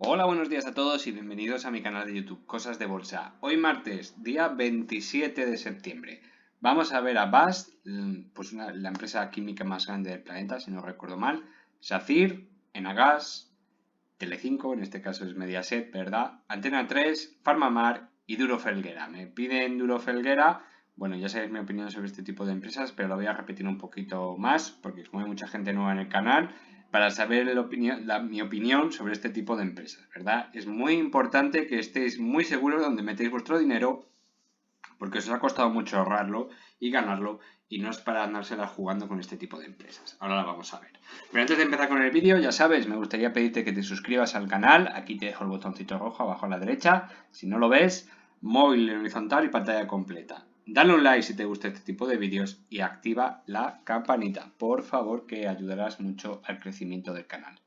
Hola, buenos días a todos y bienvenidos a mi canal de YouTube, Cosas de Bolsa. Hoy martes, día 27 de septiembre. Vamos a ver a BASF, pues la empresa química más grande del planeta, si no recuerdo mal, SACIR, Enagas, Telecinco, en este caso es Mediaset, ¿verdad? Antena 3, Farmamar y Duro Felguera. Me piden Duro Felguera, bueno, ya sabéis mi opinión sobre este tipo de empresas, pero lo voy a repetir un poquito más, porque como hay mucha gente nueva en el canal, para saber mi opinión sobre este tipo de empresas, ¿verdad? Es muy importante que estéis muy seguros de donde metéis vuestro dinero, porque os ha costado mucho ahorrarlo y ganarlo, y no es para andársela jugando con este tipo de empresas. Ahora la vamos a ver. Pero antes de empezar con el vídeo, ya sabes, me gustaría pedirte que te suscribas al canal. Aquí te dejo el botoncito rojo abajo a la derecha. Si no lo ves, móvil en horizontal y pantalla completa. Dale un like si te gusta este tipo de vídeos y activa la campanita, por favor, que ayudarás mucho al crecimiento del canal.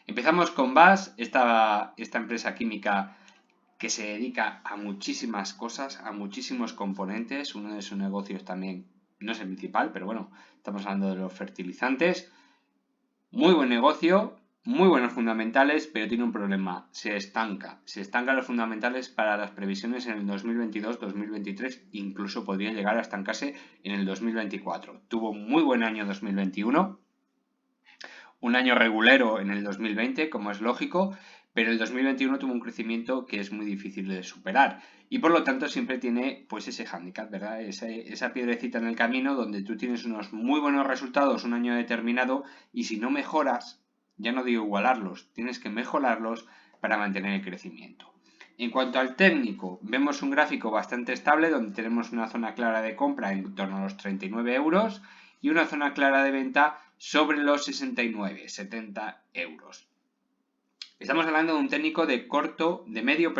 Empezamos con BASF, esta empresa química que se dedica a muchísimas cosas, a muchísimos componentes. Uno de sus negocios también no es el principal, pero bueno, estamos hablando de los fertilizantes. Muy buen negocio, muy buenos fundamentales, pero tiene un problema, se estanca. Se estancan los fundamentales para las previsiones en el 2022, 2023, incluso podría llegar a estancarse en el 2024. Tuvo muy buen año 2021, un año regulero en el 2020, como es lógico, pero el 2021 tuvo un crecimiento que es muy difícil de superar y por lo tanto siempre tiene pues ese hándicap, ¿verdad? Esa piedrecita en el camino donde tú tienes unos muy buenos resultados un año determinado y si no mejoras, ya no digo igualarlos, tienes que mejorarlos para mantener el crecimiento. En cuanto al técnico, vemos un gráfico bastante estable donde tenemos una zona clara de compra en torno a los 39 euros y una zona clara de venta sobre los 69, 70 euros. Estamos hablando de un técnico de medio,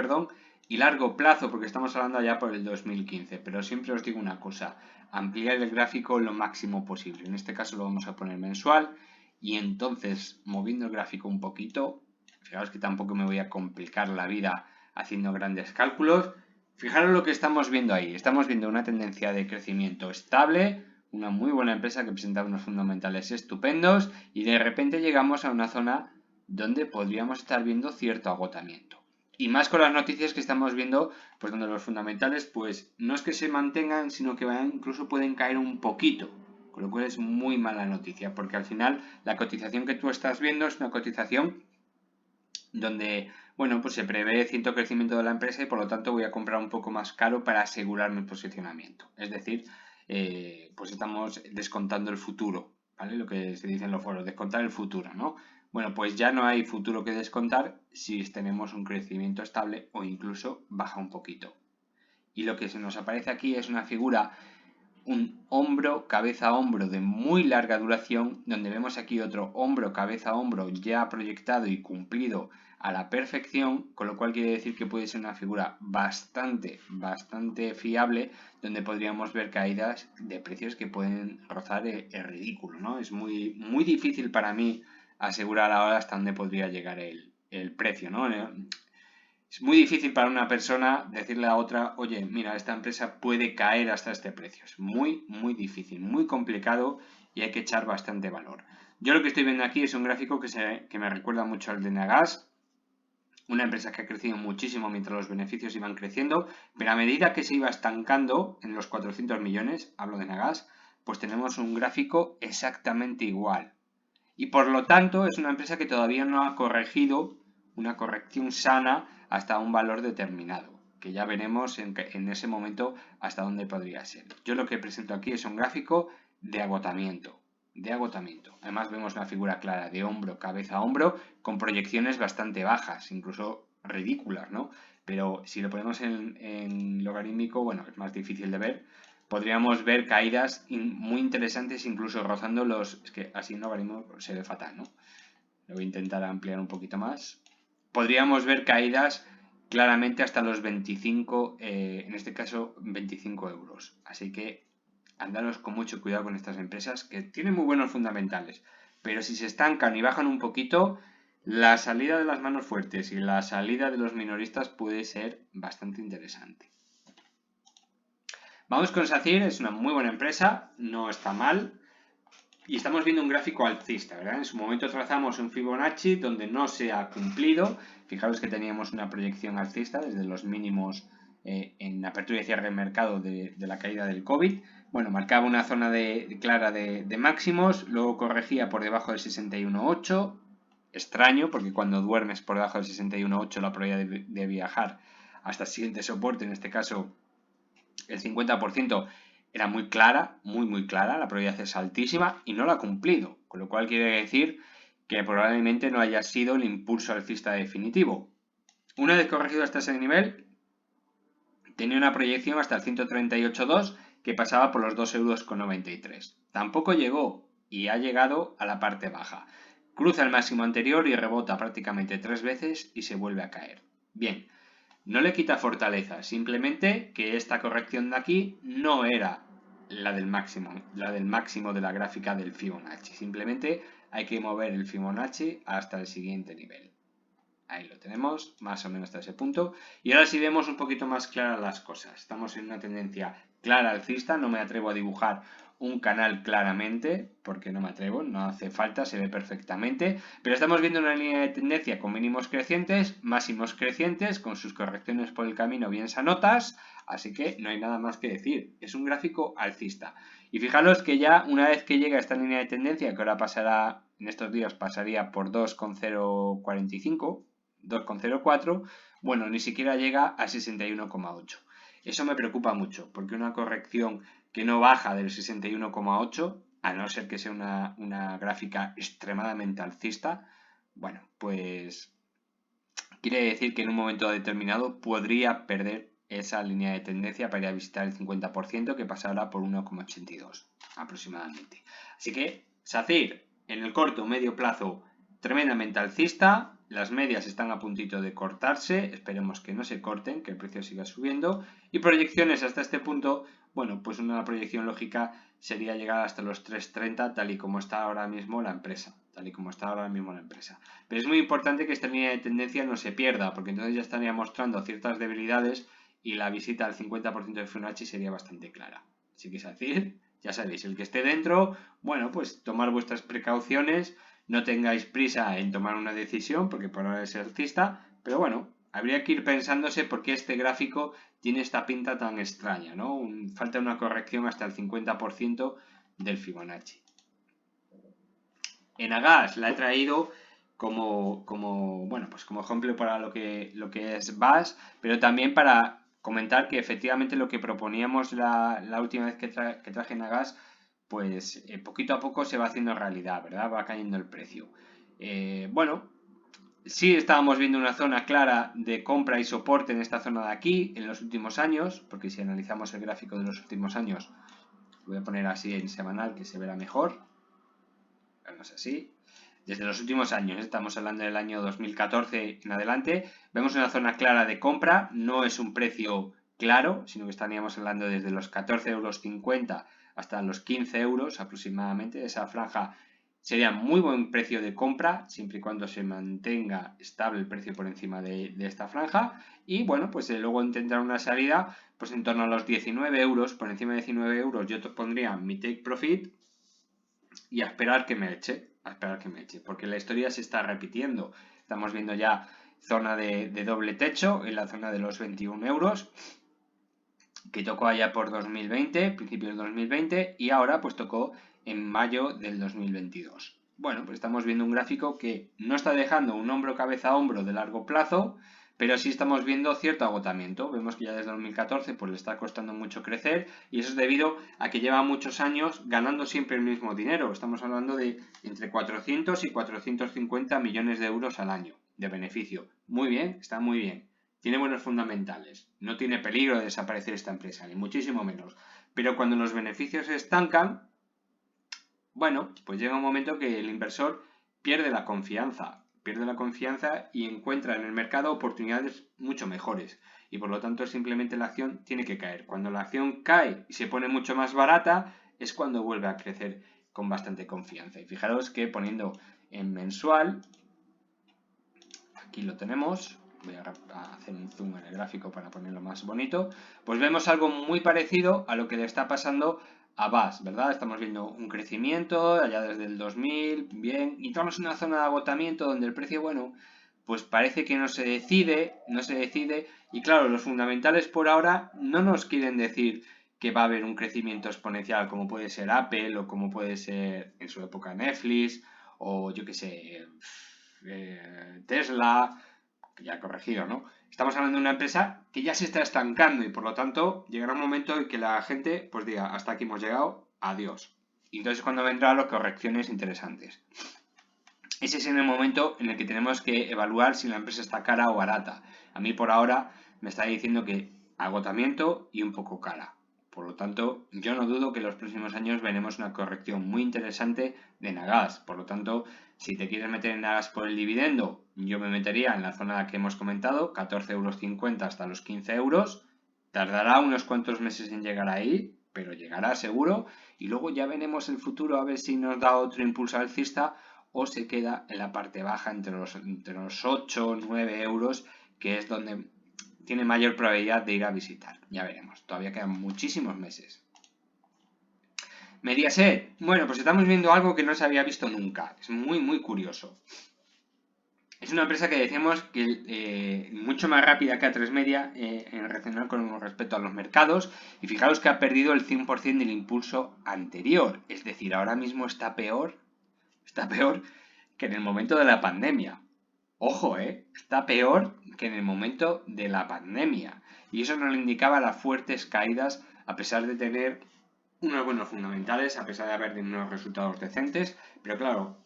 y largo plazo, porque estamos hablando allá por el 2015, pero siempre os digo una cosa, ampliar el gráfico lo máximo posible. En este caso lo vamos a poner mensual y entonces moviendo el gráfico un poquito, fijaos que tampoco me voy a complicar la vida haciendo grandes cálculos. Fijaros lo que estamos viendo ahí, estamos viendo una tendencia de crecimiento estable, una muy buena empresa que presenta unos fundamentales estupendos y de repente llegamos a una zona donde podríamos estar viendo cierto agotamiento. Y más con las noticias que estamos viendo, pues donde los fundamentales, pues no es que se mantengan, sino que incluso pueden caer un poquito. Con lo cual es muy mala noticia, porque al final la cotización que tú estás viendo es una cotización donde, bueno, pues se prevé cierto crecimiento de la empresa y por lo tanto voy a comprar un poco más caro para asegurar mi posicionamiento. Es decir, pues estamos descontando el futuro, ¿vale? Lo que se dice en los foros, descontar el futuro, ¿no? Bueno, pues ya no hay futuro que descontar si tenemos un crecimiento estable o incluso baja un poquito. Y lo que se nos aparece aquí es una figura, un hombro, cabeza, hombro de muy larga duración, donde vemos aquí otro hombro, cabeza, hombro ya proyectado y cumplido a la perfección, con lo cual quiere decir que puede ser una figura bastante fiable, donde podríamos ver caídas de precios que pueden rozar el ridículo, ¿no? Es muy difícil para mí asegurar ahora hasta dónde podría llegar el precio, ¿no? Es muy difícil para una persona decirle a otra, oye, mira, esta empresa puede caer hasta este precio. Es muy difícil, muy complicado y hay que echar bastante valor. Yo lo que estoy viendo aquí es un gráfico que me recuerda mucho al de Nagas, una empresa que ha crecido muchísimo mientras los beneficios iban creciendo, pero a medida que se iba estancando en los 400 millones, hablo de Nagas, pues tenemos un gráfico exactamente igual. Y por lo tanto es una empresa que todavía no ha corregido una corrección sana hasta un valor determinado, que ya veremos en ese momento hasta dónde podría ser. Yo lo que presento aquí es un gráfico de agotamiento. Además vemos una figura clara de hombro, cabeza, hombro, con proyecciones bastante bajas, incluso ridículas, ¿no? Pero si lo ponemos en logarítmico, bueno, es más difícil de ver. Podríamos ver caídas muy interesantes, incluso rozando los... Es que así en logaritmo se ve fatal, ¿no? Lo voy a intentar ampliar un poquito más. Podríamos ver caídas claramente hasta los 25, en este caso 25 euros. Así que andaros con mucho cuidado con estas empresas que tienen muy buenos fundamentales. Pero si se estancan y bajan un poquito, la salida de las manos fuertes y la salida de los minoristas puede ser bastante interesante. Vamos con SACIR, es una muy buena empresa, no está mal. Y estamos viendo un gráfico alcista, ¿verdad? En su momento trazamos un Fibonacci donde no se ha cumplido. Fijaros que teníamos una proyección alcista desde los mínimos en apertura y cierre de mercado de la caída del COVID. Bueno, marcaba una zona clara de máximos, luego corregía por debajo del 61.8. Extraño, porque cuando duermes por debajo del 61.8 la probabilidad de viajar hasta el siguiente soporte, en este caso el 50%, era muy clara, muy clara, la probabilidad es altísima y no la ha cumplido, con lo cual quiere decir que probablemente no haya sido el impulso alcista definitivo. Una vez corregido hasta ese nivel, tenía una proyección hasta el 138.2 que pasaba por los 2,93 €. Tampoco llegó y ha llegado a la parte baja. Cruza el máximo anterior y rebota prácticamente 3 veces y se vuelve a caer. Bien, no le quita fortaleza, simplemente que esta corrección de aquí no era la del máximo de la gráfica del Fibonacci. Simplemente hay que mover el Fibonacci hasta el siguiente nivel. Ahí lo tenemos, más o menos hasta ese punto. Y ahora sí vemos un poquito más claras las cosas. Estamos en una tendencia clara alcista. No me atrevo a dibujar un canal claramente, porque no me atrevo, no hace falta, se ve perfectamente. Pero estamos viendo una línea de tendencia con mínimos crecientes, máximos crecientes, con sus correcciones por el camino bien sanotas. Así que no hay nada más que decir. Es un gráfico alcista. Y fijaros que ya una vez que llega a esta línea de tendencia, que ahora pasará, en estos días pasaría por 2,045, 2,04, bueno, ni siquiera llega a 61,8. Eso me preocupa mucho, porque una corrección que no baja del 61,8, a no ser que sea una gráfica extremadamente alcista, bueno, pues quiere decir que en un momento determinado podría perder esa línea de tendencia para ir a visitar el 50%, que pasará por 1,82 aproximadamente. Así que, SACIR, en el corto o medio plazo, tremendamente alcista. Las medias están a puntito de cortarse, esperemos que no se corten, que el precio siga subiendo. Y proyecciones hasta este punto, bueno, pues una proyección lógica sería llegar hasta los 3,30 tal y como está ahora mismo la empresa. Pero es muy importante que esta línea de tendencia no se pierda, porque entonces ya estaría mostrando ciertas debilidades y la visita al 50% de Fibonacci sería bastante clara. Así que es decir, ya sabéis, el que esté dentro, bueno, pues tomar vuestras precauciones. No tengáis prisa en tomar una decisión, porque por ahora es alcista, pero bueno, habría que ir pensándose por qué este gráfico tiene esta pinta tan extraña, ¿no? Falta una corrección hasta el 50% del Fibonacci. En Agas la he traído como ejemplo para lo que es BAS, pero también para comentar que efectivamente lo que proponíamos la última vez que traje en Agas, pues poquito a poco se va haciendo realidad, ¿verdad? Va cayendo el precio. Bueno, sí estábamos viendo una zona clara de compra y soporte en esta zona de aquí en los últimos años, porque si analizamos el gráfico de los últimos años, voy a poner así en semanal que se verá mejor. Vemos así. Desde los últimos años, estamos hablando del año 2014 en adelante, vemos una zona clara de compra, no es un precio claro, sino que estaríamos hablando desde los 14,50 € hasta los 15 € aproximadamente. Esa franja sería muy buen precio de compra, siempre y cuando se mantenga estable el precio por encima de esta franja. Y bueno, pues luego intentar una salida pues en torno a los 19 €, por encima de 19 € yo te pondría mi take profit y a esperar que me eche, porque la historia se está repitiendo. Estamos viendo ya zona de doble techo en la zona de los 21 €, que tocó allá por 2020, principios de 2020, y ahora pues tocó en mayo del 2022. Bueno, pues estamos viendo un gráfico que no está dejando un hombro cabeza a hombro de largo plazo, pero sí estamos viendo cierto agotamiento. Vemos que ya desde 2014 pues le está costando mucho crecer, y eso es debido a que lleva muchos años ganando siempre el mismo dinero. Estamos hablando de entre 400 y 450 millones de euros al año de beneficio. Muy bien, está muy bien. Tiene buenos fundamentales. No tiene peligro de desaparecer esta empresa, ni muchísimo menos. Pero cuando los beneficios se estancan, bueno, pues llega un momento que el inversor pierde la confianza y encuentra en el mercado oportunidades mucho mejores. Y por lo tanto simplemente la acción tiene que caer. Cuando la acción cae y se pone mucho más barata, es cuando vuelve a crecer con bastante confianza. Y fijaros que poniendo en mensual, aquí lo tenemos. Voy a hacer un zoom en el gráfico para ponerlo más bonito. Pues vemos algo muy parecido a lo que le está pasando a BAS, ¿verdad? Estamos viendo un crecimiento allá desde el 2000, bien, y entramos en una zona de agotamiento donde el precio, bueno, pues parece que no se decide, y claro, los fundamentales por ahora no nos quieren decir que va a haber un crecimiento exponencial como puede ser Apple o como puede ser en su época Netflix o yo que sé, Tesla, que ya ha corregido, ¿no? Estamos hablando de una empresa que ya se está estancando y por lo tanto llegará un momento en que la gente pues diga, hasta aquí hemos llegado, adiós. Y entonces es cuando vendrán las correcciones interesantes. Ese es en el momento en el que tenemos que evaluar si la empresa está cara o barata. A mí por ahora me está diciendo que agotamiento y un poco cara. Por lo tanto, yo no dudo que en los próximos años veremos una corrección muy interesante de Nagas. Por lo tanto, si te quieres meter en Nagas por el dividendo, yo me metería en la zona que hemos comentado, 14,50 € hasta los 15 euros. Tardará unos cuantos meses en llegar ahí, pero llegará seguro. Y luego ya veremos el futuro a ver si nos da otro impulso alcista o se queda en la parte baja entre los 8 o 9 euros, que es donde tiene mayor probabilidad de ir a visitar. Ya veremos, todavía quedan muchísimos meses. Mediaset, bueno, pues estamos viendo algo que no se había visto nunca. Es muy curioso. Es una empresa que decíamos que mucho más rápida que A3Media en reaccionar con respecto a los mercados. Y fijaros que ha perdido el 100% del impulso anterior. Es decir, ahora mismo está peor que en el momento de la pandemia. Ojo, está peor que en el momento de la pandemia. Y eso nos indicaba las fuertes caídas a pesar de tener unos buenos fundamentales, a pesar de haber tenido unos resultados decentes. Pero claro,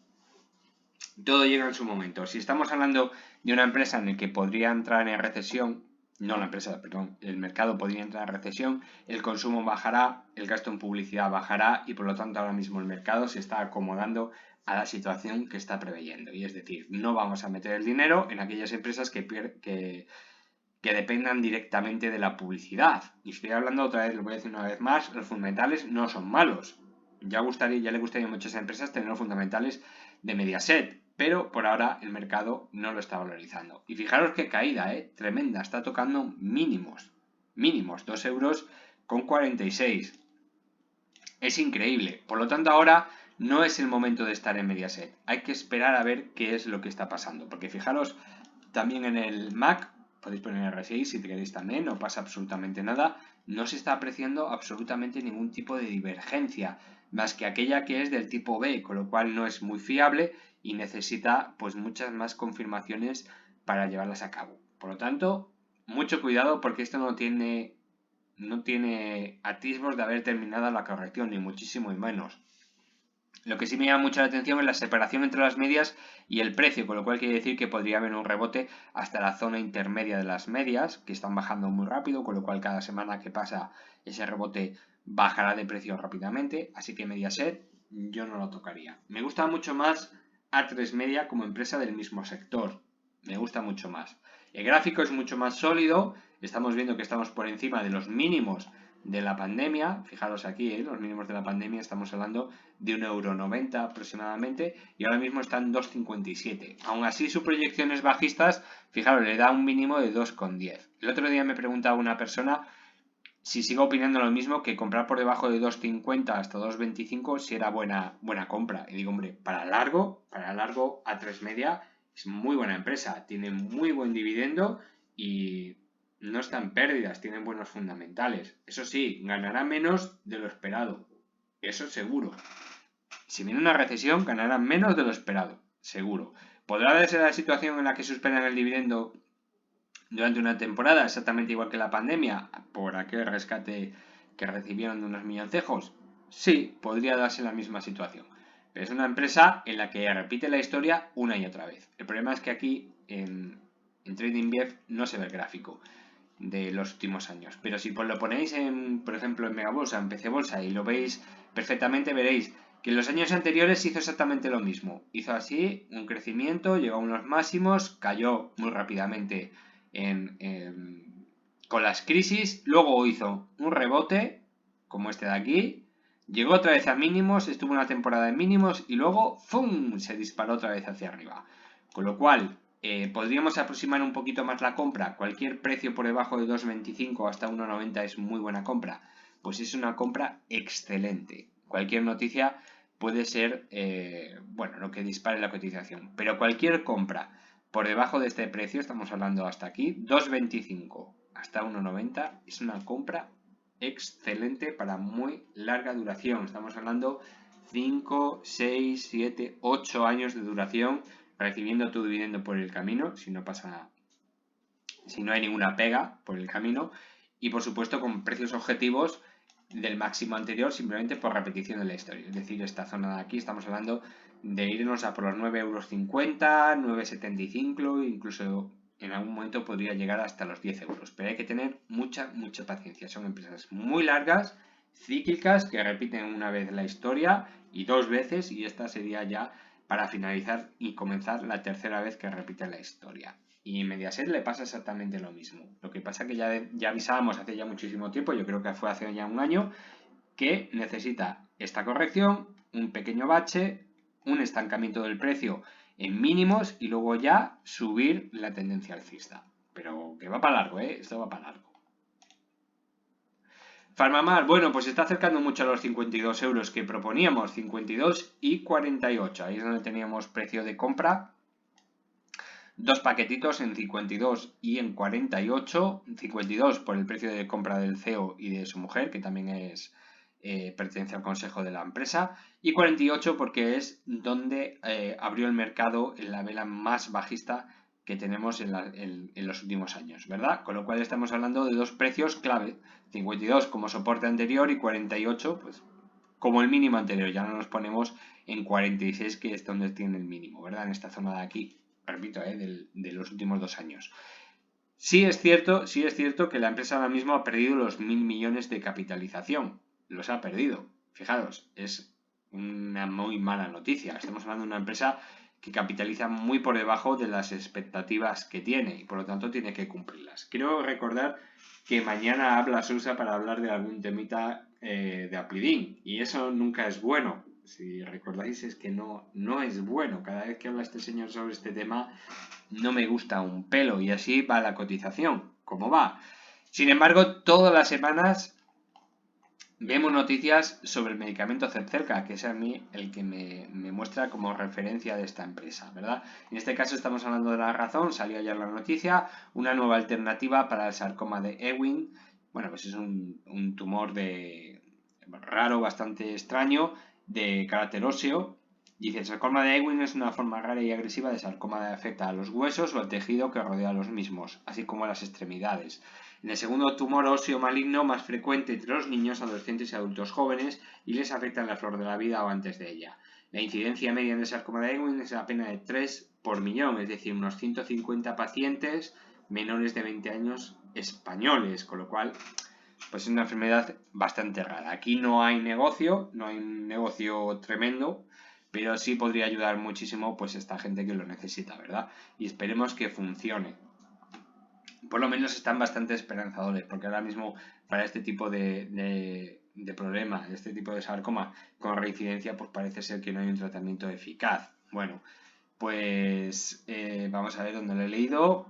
todo llega en su momento. Si estamos hablando de una empresa en la que podría entrar en recesión, no la empresa, perdón, el mercado podría entrar en recesión, el consumo bajará, el gasto en publicidad bajará y por lo tanto ahora mismo el mercado se está acomodando a la situación que está preveyendo. Y es decir, no vamos a meter el dinero en aquellas empresas que dependan directamente de la publicidad. Y estoy hablando otra vez, lo voy a decir una vez más, los fundamentales no son malos. Ya le gustaría a muchas empresas tener los fundamentales de Mediaset, pero por ahora el mercado no lo está valorizando. Y fijaros qué caída, tremenda, está tocando mínimos, 2,46 €. Es increíble. Por lo tanto, ahora no es el momento de estar en Mediaset. Hay que esperar a ver qué es lo que está pasando. Porque fijaros, también en el Mac, podéis poner R6 si queréis también, no pasa absolutamente nada. No se está apreciando absolutamente ningún tipo de divergencia, más que aquella que es del tipo B, con lo cual no es muy fiable y necesita pues muchas más confirmaciones para llevarlas a cabo. Por lo tanto, mucho cuidado porque esto no tiene atisbos de haber terminado la corrección, ni muchísimo menos. Lo que sí me llama mucho la atención es la separación entre las medias y el precio, con lo cual quiere decir que podría haber un rebote hasta la zona intermedia de las medias, que están bajando muy rápido, con lo cual cada semana que pasa ese rebote bajará de precio rápidamente, así que Mediaset yo no lo tocaría. Me gusta mucho más A3Media como empresa del mismo sector, me gusta mucho más. El gráfico es mucho más sólido, estamos viendo que estamos por encima de los mínimos de la pandemia, fijaros aquí, los mínimos de la pandemia, estamos hablando de 1,90 € aproximadamente y ahora mismo están 2,57. Aún así sus proyecciones bajistas, fijaros, le da un mínimo de 2,10. El otro día me preguntaba una persona si sigo opinando lo mismo, que comprar por debajo de 2,50 hasta 2,25 si era buena compra. Y digo, hombre, para largo A3Media es muy buena empresa, tiene muy buen dividendo y no está en pérdidas, tienen buenos fundamentales. Eso sí, ganará menos de lo esperado, eso seguro. Si viene una recesión, ganarán menos de lo esperado, seguro. ¿Podrá ser la situación en la que suspendan el dividendo durante una temporada, exactamente igual que la pandemia, por aquel rescate que recibieron de unos milloncejos? Sí, podría darse la misma situación. Pero es una empresa en la que repite la historia una y otra vez. El problema es que aquí en TradingView no se ve el gráfico de los últimos años. Pero si lo ponéis por ejemplo, en Megabolsa, en PC Bolsa y lo veis perfectamente, veréis que en los años anteriores hizo exactamente lo mismo. Hizo así un crecimiento, llegó a unos máximos, cayó muy rápidamente con las crisis, luego hizo un rebote, como este de aquí, llegó otra vez a mínimos, estuvo una temporada en mínimos y luego ¡fum!, se disparó otra vez hacia arriba. Con lo cual, podríamos aproximar un poquito más la compra. Cualquier precio por debajo de 2,25 hasta 1,90 es muy buena compra. pues es una compra excelente. Cualquier noticia puede ser, bueno, lo que dispare la cotización, pero cualquier compra por debajo de este precio, estamos hablando hasta aquí, 2,25 hasta 1,90, es una compra excelente para muy larga duración. Estamos hablando 5, 6, 7, 8 años de duración, recibiendo tu dividendo por el camino, si no hay ninguna pega por el camino, y por supuesto con precios objetivos del máximo anterior simplemente por repetición de la historia. Es decir, esta zona de aquí estamos hablando de irnos a por los 9,50 €, 9,75, incluso en algún momento podría llegar hasta los 10 euros. Pero hay que tener mucha paciencia. Son empresas muy largas, cíclicas, que repiten una vez la historia y 2 veces, y esta sería ya para finalizar y comenzar la tercera vez que repite la historia. Y en Mediaset le pasa exactamente lo mismo. Lo que pasa que ya avisábamos hace ya muchísimo tiempo, yo creo que fue hace ya un año, que necesita esta corrección, un pequeño bache, un estancamiento del precio en mínimos y luego ya subir la tendencia alcista. Pero que va para largo, esto va para largo. Farmamar, bueno, pues se está acercando mucho a los 52 euros que proponíamos, 52 y 48. Ahí es donde teníamos precio de compra. Dos paquetitos en 52 y en 48. 52 por el precio de compra del CEO y de su mujer, que también pertenece al consejo de la empresa. Y 48 porque es donde abrió el mercado en la vela más bajista que tenemos en los últimos años, ¿verdad? Con lo cual estamos hablando de dos precios clave. 52 como soporte anterior y 48 pues como el mínimo anterior. Ya no nos ponemos en 46, que es donde tiene el mínimo, ¿verdad? En esta zona de aquí. Repito, de los últimos 2 años. Sí es cierto que la empresa ahora mismo ha perdido los 1.000 millones de capitalización. Los ha perdido. Fijaros, es una muy mala noticia. Estamos hablando de una empresa que capitaliza muy por debajo de las expectativas que tiene y por lo tanto tiene que cumplirlas. Quiero recordar que mañana habla Susa para hablar de algún temita de Apidin y eso nunca es bueno. Si recordáis, es que no es bueno. Cada vez que habla este señor sobre este tema no me gusta un pelo y así va la cotización, como va. Sin embargo, todas las semanas vemos noticias sobre el medicamento Zepzelca, que es a mí el que me muestra como referencia de esta empresa, ¿verdad? En este caso estamos hablando de La Razón, salió ayer la noticia, una nueva alternativa para el sarcoma de Ewing. Bueno, pues es un tumor raro, bastante extraño, de carácter óseo. Dice, el sarcoma de Ewing es una forma rara y agresiva de sarcoma que afecta a los huesos o al tejido que rodea a los mismos, así como a las extremidades. En el segundo tumor óseo maligno más frecuente entre los niños, adolescentes y adultos jóvenes y les afecta en la flor de la vida o antes de ella. La incidencia media de sarcoma de Ewing es apenas de 3 por millón, es decir, unos 150 pacientes menores de 20 años españoles, con lo cual pues es una enfermedad bastante rara. Aquí no hay negocio tremendo, pero sí podría ayudar muchísimo pues esta gente que lo necesita, ¿verdad? Y esperemos que funcione. Por lo menos están bastante esperanzadores, porque ahora mismo para este tipo de problema, este tipo de sarcoma con reincidencia, pues parece ser que no hay un tratamiento eficaz. Bueno, pues vamos a ver dónde lo he leído.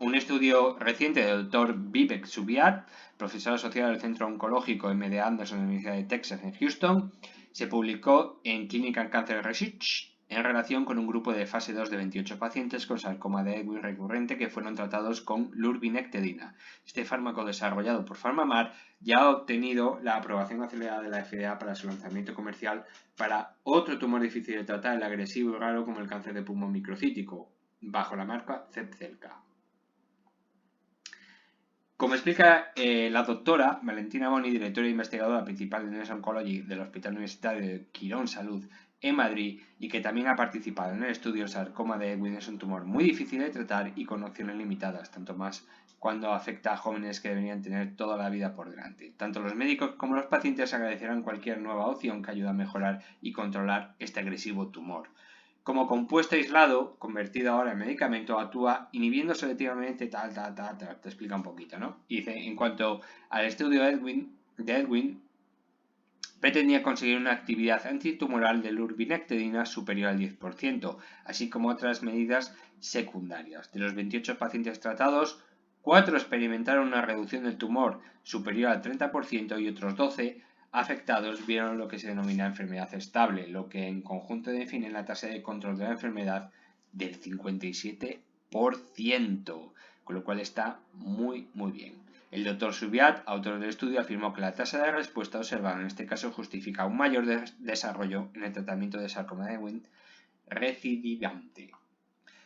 Un estudio reciente del doctor Vivek Subiat, profesor asociado del Centro Oncológico MD Anderson de la Universidad de Texas en Houston, se publicó en Clinical Cancer Research en relación con un grupo de fase 2 de 28 pacientes con sarcoma de Ewing recurrente que fueron tratados con lurbinectedina. Este fármaco desarrollado por Farmamar ya ha obtenido la aprobación acelerada de la FDA para su lanzamiento comercial para otro tumor difícil de tratar, el agresivo y raro como el cáncer de pulmón microcítico, bajo la marca Zepzelca. Como explica la doctora Valentina Boni, directora e investigadora principal de News Oncology del Hospital Universitario de Quirón Salud en Madrid y que también ha participado en el estudio, el sarcoma de Ewing es un tumor muy difícil de tratar y con opciones limitadas, tanto más cuando afecta a jóvenes que deberían tener toda la vida por delante. Tanto los médicos como los pacientes agradecerán cualquier nueva opción que ayude a mejorar y controlar este agresivo tumor. Como compuesto aislado, convertido ahora en medicamento, actúa inhibiendo selectivamente te explica un poquito, ¿no? Y dice, en cuanto al estudio de Edwin, pretendía conseguir una actividad antitumoral de lurbinectedina superior al 10%, así como otras medidas secundarias. De los 28 pacientes tratados, 4 experimentaron una reducción del tumor superior al 30% y otros 12 afectados vieron lo que se denomina enfermedad estable, lo que en conjunto define la tasa de control de la enfermedad del 57%, con lo cual está muy bien. El doctor Subiat, autor del estudio, afirmó que la tasa de respuesta observada en este caso justifica un mayor desarrollo en el tratamiento de sarcoma de Ewing recidivante,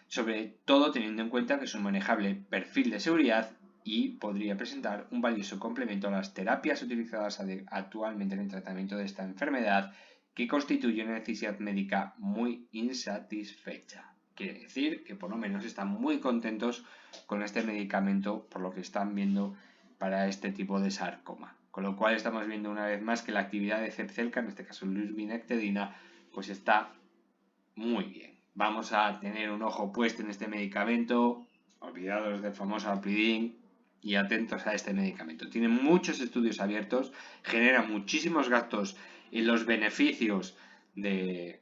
sobre todo teniendo en cuenta que es un manejable perfil de seguridad y podría presentar un valioso complemento a las terapias utilizadas actualmente en el tratamiento de esta enfermedad, que constituye una necesidad médica muy insatisfecha. Quiere decir que por lo menos están muy contentos con este medicamento por lo que están viendo para este tipo de sarcoma. Con lo cual estamos viendo una vez más que la actividad de Zepzelca, en este caso lurbinectedina, pues está muy bien. Vamos a tener un ojo puesto en este medicamento, olvidados del famoso Alpidin y atentos a este medicamento. Tiene muchos estudios abiertos, genera muchísimos gastos en los beneficios de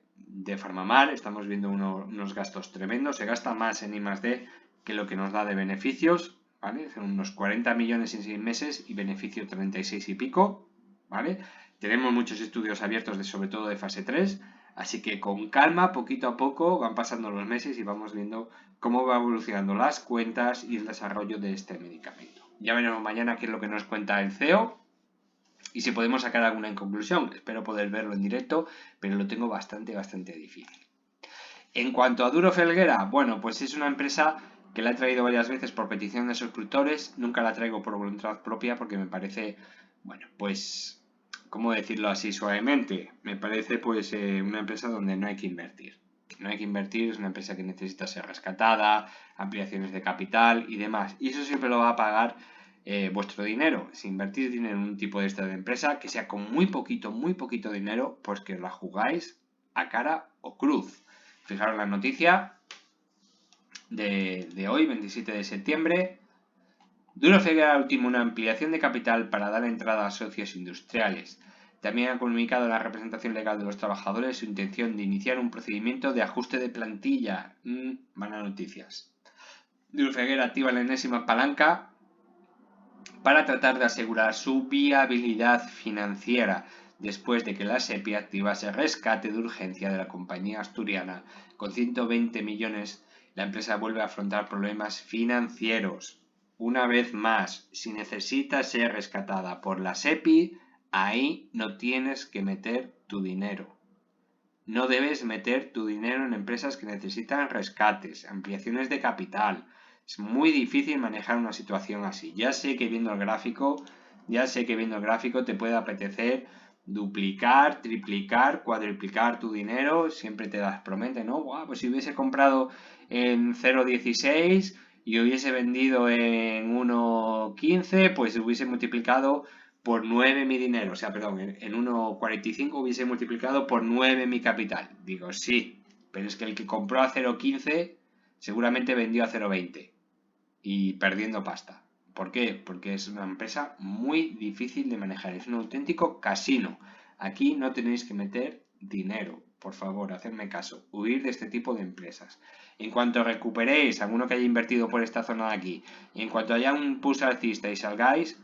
Farmamar. Estamos viendo unos gastos tremendos, se gasta más en I+D que lo que nos da de beneficios, ¿vale? Son unos 40 millones en 6 meses y beneficio 36 y pico, ¿vale? Tenemos muchos estudios abiertos, sobre todo de fase 3, así que con calma, poquito a poco, van pasando los meses y vamos viendo cómo va evolucionando las cuentas y el desarrollo de este medicamento. Ya veremos mañana qué es lo que nos cuenta el CEO y si podemos sacar alguna conclusión. Espero poder verlo en directo, pero lo tengo bastante difícil. En cuanto a Duro Felguera, bueno, pues es una empresa que la he traído varias veces por petición de suscriptores. Nunca la traigo por voluntad propia porque me parece, bueno, pues, ¿cómo decirlo así suavemente? Me parece pues una empresa donde no hay que invertir. No hay que invertir, es una empresa que necesita ser rescatada, ampliaciones de capital y demás. Y eso siempre lo va a pagar vuestro dinero. Si invertís dinero en un tipo de esta de empresa, que sea con muy poquito dinero, pues que la jugáis a cara o cruz. Fijaros la noticia de hoy, 27 de septiembre. Duro Felguera ultima una ampliación de capital para dar entrada a socios industriales. También ha comunicado la representación legal de los trabajadores su intención de iniciar un procedimiento de ajuste de plantilla. Malas noticias. Duro Felguera activa la enésima palanca para tratar de asegurar su viabilidad financiera, después de que la SEPI activase rescate de urgencia de la compañía asturiana. Con 120 millones, la empresa vuelve a afrontar problemas financieros. Una vez más, si necesitas ser rescatada por la SEPI, ahí no tienes que meter tu dinero. No debes meter tu dinero en empresas que necesitan rescates, ampliaciones de capital. Es muy difícil manejar una situación así. Ya sé que viendo el gráfico te puede apetecer duplicar, triplicar, cuadriplicar tu dinero. Siempre te las promete, ¿no? Wow, pues si hubiese comprado en 0,16 y hubiese vendido en 1,15, pues hubiese multiplicado por 9 mi dinero. O sea, perdón, en 1,45 hubiese multiplicado por 9 mi capital. Digo, sí, pero es que el que compró a 0,15 seguramente vendió a 0,20 y perdiendo pasta. ¿Por qué? Porque es una empresa muy difícil de manejar. Es un auténtico casino. Aquí no tenéis que meter dinero. Por favor, hacedme caso. Huir de este tipo de empresas. En cuanto recuperéis alguno que haya invertido por esta zona de aquí, y en cuanto haya un push alcista y salgáis,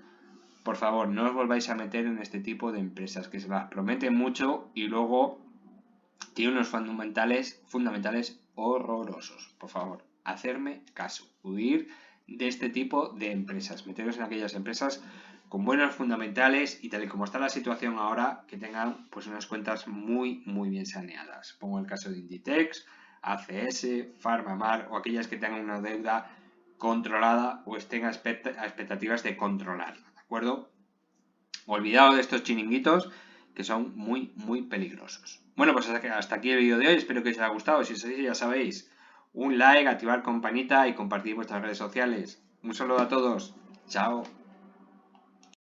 por favor, no os volváis a meter en este tipo de empresas que se las prometen mucho y luego tiene unos fundamentales horrorosos. Por favor, hacerme caso. Huir de este tipo de empresas. Meteros en aquellas empresas con buenos fundamentales y tal y como está la situación ahora, que tengan pues unas cuentas muy bien saneadas. Pongo el caso de Inditex, ACS, Farmamar o aquellas que tengan una deuda controlada o estén a expectativas de controlarla, ¿de acuerdo? Olvidaos de estos chiringuitos que son muy peligrosos. Bueno, pues hasta aquí el vídeo de hoy. Espero que os haya gustado. Si es así, ya sabéis, un like, activar campanita y compartir vuestras redes sociales. Un saludo a todos. Chao.